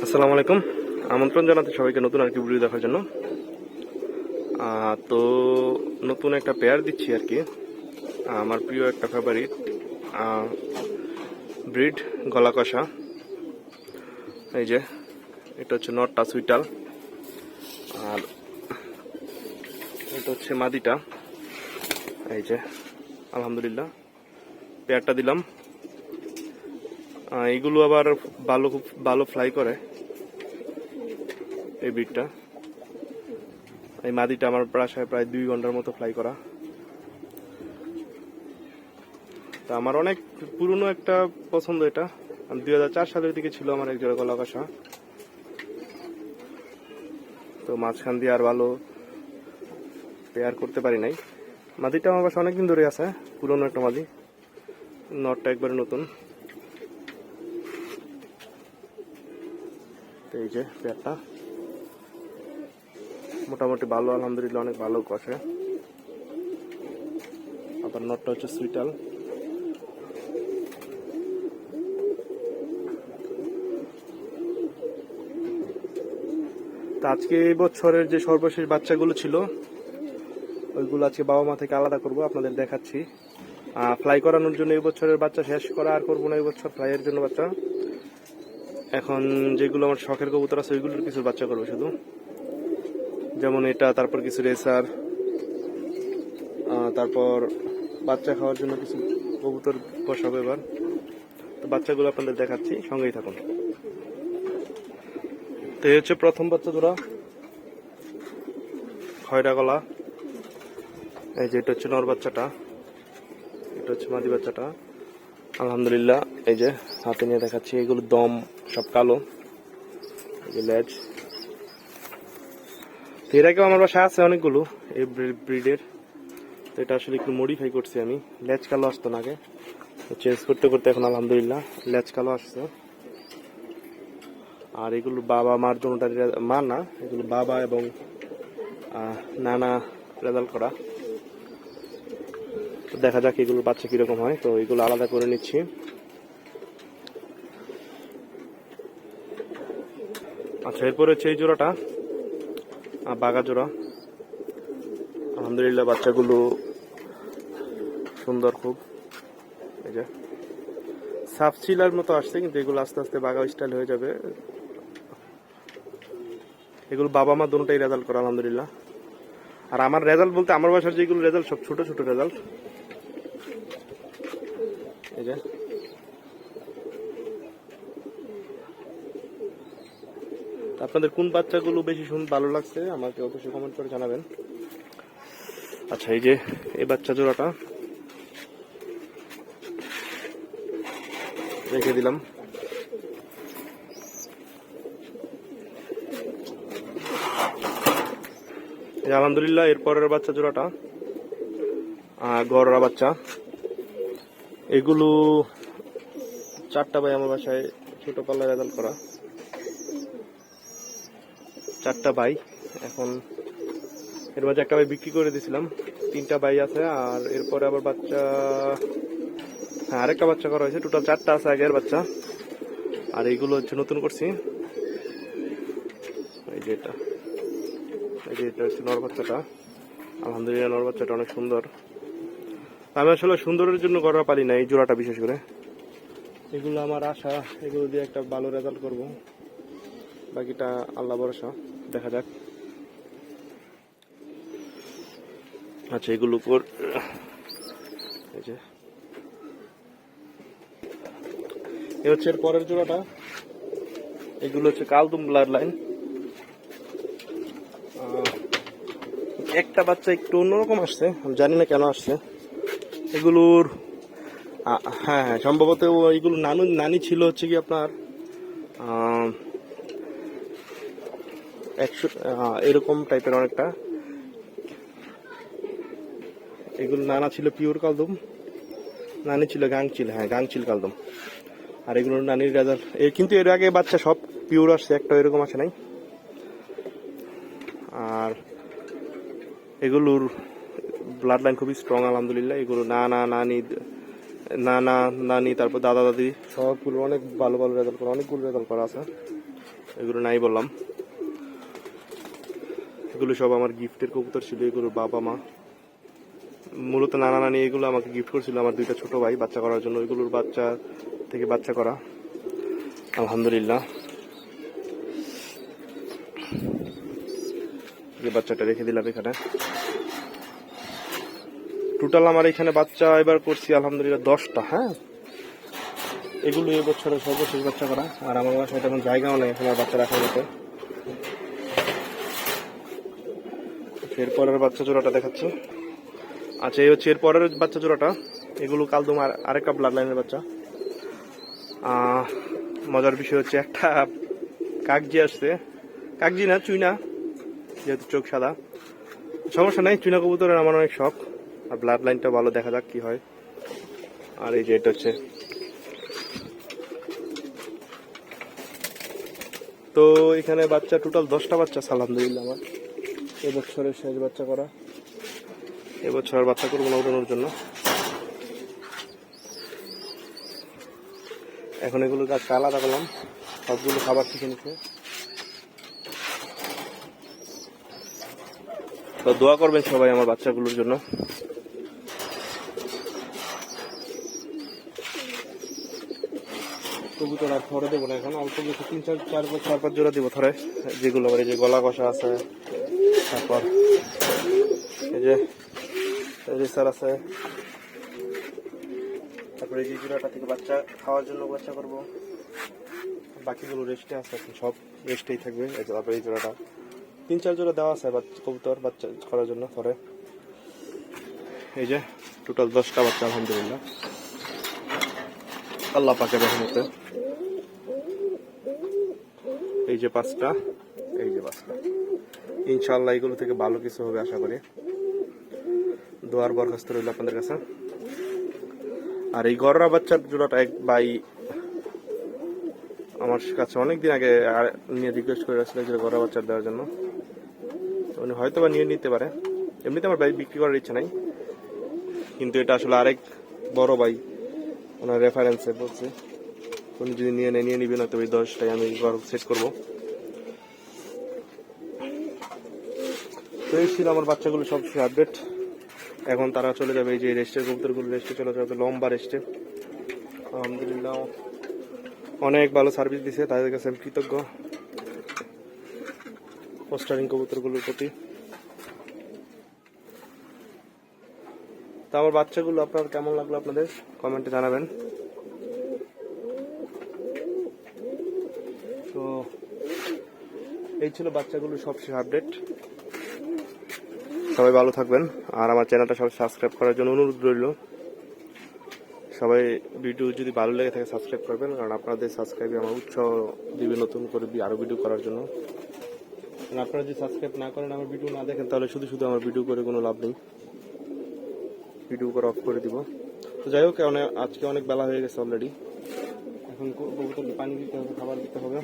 আসসালামু আলাইকুম। আমন্ত্রণ জানাতে সবাইকে নতুন আর কি ভিডিও দেখার জন্য। তো নতুন একটা পেয়ার দিচ্ছি আর কি, আমার প্রিয় একটা ফেভারিট ব্রিড গলা কষা। এই যে এটা হচ্ছে নটটা সুইটাল, আর এটা হচ্ছে মাদিটা। এই যে আলহামদুলিল্লাহ পেয়ারটা দিলাম। এইগুলো আবার খুব ভালো ফ্লাই করে এই ব্রিডটা। এই মাদিটা আমার প্রায় 2 ঘন্টার মতো ফ্লাই করা। তা আমার অনেক পুরনো একটা পছন্দ এটা, 2004 সালের দিকে ছিল আমার এক জোড়া গলা কষা। তো মাঝখান দিয়ে আর ভালো পেয়ার করতে পারি নাই। মাদিটা আমার বাসা অনেকদিন ধরে আছে, পুরনো একটা মাদি। নটটা একবারে নতুন। তো এই যে পেয়ারটা মোটামুটি ভালো, আলহামদুলিল্লাহ অনেক ভালো কষে। আবার নটটা হচ্ছে সুইটাল। তো আজকে এই বছরের যে সর্বশেষ বাচ্চাগুলো ছিল ওইগুলো আজকে বাবা মা থেকে আলাদা করব, আপনাদের দেখাচ্ছি। ফ্লাই করানোর জন্য এই বছরের বাচ্চা শেষ করা আর করবো না এই বছর ফ্লাইয়ের জন্য বাচ্চা। এখন যেগুলো আমার শখের কবুতর আছে ওইগুলোর কিছু বাচ্চা করবো শুধু, যেমন এটা, তারপর কিছু রেসার, তারপর বাচ্চা খাওয়ার জন্য কিছু কবুতর বসাবো এবার। তো বাচ্চাগুলো আপনাদের দেখাচ্ছি, সঙ্গেই থাকুন। তো এই হচ্ছে প্রথম বাচ্চা জোড়া, খয়রা গলা। এই যে এটা হচ্ছে নর বাচ্চাটা, এটা হচ্ছে মাদি বাচ্চাটা। আলহামদুলিল্লাহ এই যে হাতে নিয়ে দেখাচ্ছি, এগুলো দম সব কালো, এই যে লেজ। তো এর আগেও আমার বাসায় আছে অনেকগুলো এই ব্রিডের। তো এটা আসলে একটু মডিফাই করছি আমি, লেজ কালো আসতো না আগে, চেঞ্জ করতে করতে এখন আলহামদুলিল্লাহ লেজ কালো আসছে। আর এগুলো বাবা মার জন্যটা, মা না, এগুলো বাবা এবং নানা রেজাল্ট করা। তো দেখা যাক এগুলো বাচ্চা কিরকম হয়। তো এগুলো আলাদা করে নিচ্ছি। আচ্ছা, এরপরে হচ্ছে এই জোড়াটা বাঘা জোড়া। আলহামদুলিল্লাহ বাচ্চাগুলো সুন্দর খুব। এই যে সাফ চিলার মতো আসছে, কিন্তু এগুলো আস্তে আস্তে বাঘা স্টাইল হয়ে যাবে। এগুলো বাবা মা দুটোটাই রেজাল্ট করা আলহামদুলিল্লাহ। আর আমার রেজাল্ট বলতে আমার বাসার যেগুলো রেজাল্ট সব ছোট ছোট রেজাল্ট। এই যে আপনাদের কোন বাচ্চাগুলো বেশি ভালো লাগছে আমাকে অবশ্যই কমেন্ট করে জানাবেন। আচ্ছা, এই যে এই বাচ্চা জোড়াটা রেখে দিলাম। আলহামদুলিল্লাহ এরপরের বাচ্চা জোড়াটা গড়রা বাচ্চা। এগুলো 4টা ভাই আমার বাসায় ছোট পাল্লা রেজাল্ট করা, 4টা ভাই। এখন এর মাঝে একটা ভাই বিক্রি করে দিয়েছিলাম, 3টা ভাই আছে। আর এরপরে আবার বাচ্চা, হ্যাঁ আরেকটা বাচ্চা করা হয়েছে, টোটাল 4টা আছে আগের বাচ্চা। আর এইগুলো হচ্ছে নতুন করছি। এই যে এটা, এই যে এটা হচ্ছে নর বাচ্চাটা। আলহামদুলিল্লাহ নর বাচ্চাটা অনেক সুন্দর। আমি আসলে সুন্দরের জন্য করা পারি না এই জোড়াটা বিশেষ করে। এগুলো আমার আশা, এগুলো দিয়ে একটা ভালো রেজাল্ট করব, বাকিটা আল্লাহ ভরসা, দেখা যাক। আচ্ছা, এগুলো উপর এই যে এ হচ্ছে এর পরের জোড়াটা। এগুলো হচ্ছে কালদুম ব্লাড লাইন। একটা বাচ্চা একটু অন্যরকম আসছে, আমি জানি না কেন আসছে। এগুলোর হ্যাঁ হ্যাঁ সম্ভবত এইগুলো নানি ছিল হচ্ছে কি আপনার 100 এরকম টাইপের অনেকটা। এগুলো নানা ছিল পিওর কালদম, নানি ছিল গাংচিল, হ্যাঁ গাংচিল কালদম। আর এগুলোর নানির রেজাল্ট কিন্তু এর আগে বাচ্চা সব পিওর আসছে, একটা এরকম আসে নাই। আর এগুলোর ব্লাড লাইন খুবই স্ট্রং আলহামদুলিল্লাহ। এগুলো নানা নানি তারপর দাদা দাদি সবগুলো অনেক ভালো ভালো রেজাল্ট করা, অনেকগুলো রেজাল্ট করা আছে। এগুলো নাই বললাম। এগুলো সব আমার গিফটের কবুতর ছিল, এগুলোর বাবা মা মূলত নানা নানি এগুলো আমাকে গিফট করছিল আমার দুইটা ছোট ভাই বাচ্চা করার জন্য। এগুলোর বাচ্চা থেকে বাচ্চা করা আলহামদুলিল্লাহ। এই বাচ্চাটা রেখে দিলাম এখানে। টোটাল আমার এখানে বাচ্চা এবার করছি আলহামদুলিল্লাহ 10টা। হ্যাঁ, এগুলো এই বছরের সর্বশেষ বাচ্চা করা। আর আমার বাসায় তেমন জায়গাও নেই এখন আর বাচ্চা রাখার মতো। এরপরের বাচ্চা জোড়াটা দেখাচ্ছি। আচ্ছা, এই হচ্ছে এরপরের বাচ্চা জোড়াটা। এগুলো কালদম আরেকটা ব্লাড লাইনের বাচ্চা। মজার বিষয় হচ্ছে একটা কাকজি আসছে, কাকজি না চুইনা, যেহেতু চোখ সাদা সমস্যা নাই। চুইনা কবুতরের আমার অনেক শখ, আর ব্লাড লাইনটা ভালো, দেখা যাক কি হয়। আর এই যে এটা হচ্ছে, তো এখানে বাচ্চা টোটাল 10টা বাচ্চা আলহামদুলিল্লাহ আমার এবছরের শেষ বাচ্চা করা। এবছর আর বাচ্চা করবো না উঠানোর জন্য। এখন এগুলো গাছটা আলাদা করলাম, সবগুলো খাবার শিখে নিচ্ছে। তো দোয়া করবেন সবাই আমার বাচ্চাগুলোর জন্য। কবুতর আর থরে দেবো না এখন, অল্প কিছু 3-4-5 জোড়া দেবো থরে, যেগুলো এই যে গলা কষা আছে, তারপর এই যে রেসার আছে, তারপরে এই যে জোড়াটা থেকে বাচ্চা খাওয়ার জন্য বাচ্চা করবো। বাকিগুলো রেস্টে আছে, সব রেস্টেই থাকবে। তারপরে এই জোড়াটা 3-4 জোড়া দেওয়া আছে কবুতর বাচ্চা করার জন্য থরে। এই যে টোটাল 10টা বাচ্চা আলহামদুলিল্লাহ আল্লাহ পাকের রহমতে। এই যে 5টা, এই যে 5টা, ইনশাআল্লাহ এগুলো থেকে ভালো কিছু হবে আশা করি। দোয়ার বরখাস্ত রইল আপনাদের কাছে। আর এই গররা বাচ্চার জোড়াটা এক ভাই আমার কাছে অনেকদিন আগে নিয়ে রিকোয়েস্ট করে রাখছিল যে গররা বাচ্চা দেওয়ার জন্য। উনি হয়তো বা নিয়ে নিতে পারে, এমনিতে আমার ভাই বিক্রি করার ইচ্ছা নাই, কিন্তু এটা আসলে আরেক বড় ভাই ওনার রেফারেন্সে বলছে উনি যদি নিয়ে নিবে না, তো ওই 10টাই আমি ঘর সেট করবো। তো এই ছিল আমার বাচ্চাগুলো সব আপডেট। এখন তারা চলে যাবে এই যে রেস্টের কবুতরগুলো, রেস্টে চলে যাবে, লম্বা রেস্টে। আলহামদুলিল্লাহ অনেক ভালো সার্ভিস দিছে, তাদের কাছে আমি কৃতজ্ঞ পোস্টারিং কবুতরগুলোর প্রতি। তো আমার বাচ্চাগুলো আপনার কেমন লাগলো আপনাদের কমেন্টে জানাবেন। তো এই ছিল বাচ্চাগুলো সবশেষ আপডেট। সবাই ভালো থাকবেন, আর আমার চ্যানেলটা সবাই সাবস্ক্রাইব করার জন্য অনুরোধ রইল। সবাই ভিডিও যদি ভালো লেগে থাকে সাবস্ক্রাইব করবেন, কারণ আপনাদের সাবস্ক্রাইবে আমার উৎসাহ দিবে নতুন করে আরও ভিডিও করার জন্য। আপনারা যদি সাবস্ক্রাইব না করেন, আমার ভিডিও না দেখেন, তাহলে শুধু শুধু আমার ভিডিও করে কোনো লাভ নেই, ভিডিও করে অফ করে দিব। তো যাই হোক, আজকে অনেক বেলা হয়ে গেছে অলরেডি, এখন কবুতরকে পানি দিতে হবে, খাবার দিতে হবে।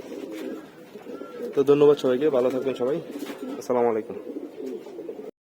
তো ধন্যবাদ সবাইকে, ভালো থাকবেন সবাই, আসসালামু আলাইকুম।